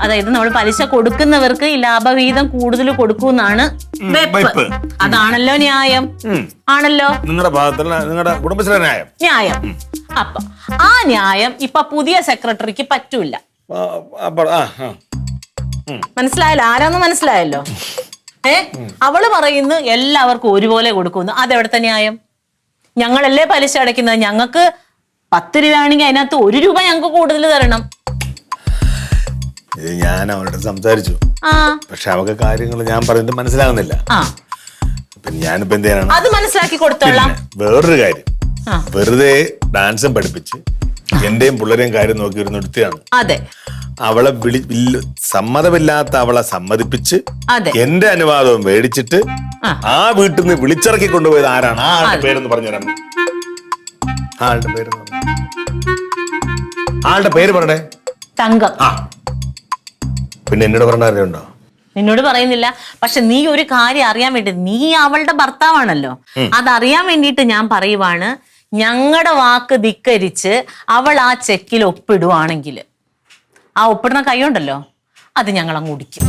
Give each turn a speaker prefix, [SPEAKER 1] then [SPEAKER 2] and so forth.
[SPEAKER 1] അതായത് നമ്മൾ പലിശ കൊടുക്കുന്നവർക്ക് ഈ ലാഭവിഹിതം കൂടുതൽ കൊടുക്കൂന്നാണ് വെപ്പ്. അതാണല്ലോ ന്യായം. ആണല്ലോ
[SPEAKER 2] നിങ്ങളുടെ ഭാഗത്തുള്ള നിങ്ങളുടെ കുടുംബശ്രീ
[SPEAKER 1] ന്യായം. അപ്പൊ ആ ന്യായം ഇപ്പൊ പുതിയ സെക്രട്ടറിക്ക് പറ്റൂല. മനസ്സിലായല്ലോ? ആരാന്ന് മനസ്സിലായല്ലോ? അവള് പറയുന്നു എല്ലാവർക്കും ഒരുപോലെ കൊടുക്കുന്നു. അതെവിടുത്തെ ന്യായം? ഞങ്ങളല്ലേ പലിശ അടയ്ക്കുന്നത്. ഞങ്ങൾക്ക് 10 രൂപയാണെങ്കിൽ അതിനകത്ത് 1 രൂപ ഞങ്ങൾക്ക് കൂടുതൽ തരണം.
[SPEAKER 2] ഞാൻ അവരോട് സംസാരിച്ചു. പക്ഷെ അവർക്ക് കാര്യങ്ങൾ ഞാൻ പറയുന്നത് മനസ്സിലാകുന്നില്ല. പിന്നെ ഞാനിപ്പോ എന്ത് ചെയ്യാനാണ്?
[SPEAKER 1] അത് മനസ്സിലാക്കി കൊടുത്തോളാം.
[SPEAKER 2] വേറൊരു കാര്യം, വെറുതെ ഡാൻസും പഠിപ്പിച്ച് എന്റെയും പിള്ളേരെയും കാര്യം നോക്കി ഒരു നിർത്തിയാണ്.
[SPEAKER 1] അതെ,
[SPEAKER 2] അവളെ സമ്മതമില്ലാത്ത അവളെ സമ്മതിപ്പിച്ച് എന്റെ അനുവാദവും മേടിച്ചിട്ട് ആ വീട്ടിൽ നിന്ന് വിളിച്ചിറക്കി കൊണ്ടുപോയത് ആരാണ്? ആ ആളുടെ പേരെന്ന് പറഞ്ഞുതരാം. ആളുടെ പേര് പറയണേ.
[SPEAKER 1] തങ്കം.
[SPEAKER 2] പിന്നെ എന്നോട് പറഞ്ഞ അറിയുണ്ടോ?
[SPEAKER 1] നിന്നോട് പറയുന്നില്ല. പക്ഷെ നീ ഒരു കാര്യം അറിയാൻ വേണ്ടി, നീ അവളുടെ ഭർത്താവാണല്ലോ, അതറിയാൻ വേണ്ടിയിട്ട് ഞാൻ പറയുവാണ്, ഞങ്ങളുടെ വാക്ക് ധിക്കരിച്ച് അവൾ ആ ചെക്കിൽ ഒപ്പിടുവാണെങ്കിൽ ആ ഒപ്പിടുന്ന കൈ ഉണ്ടല്ലോ, അത് ഞങ്ങൾ അങ്ങ് ഒടിക്കും.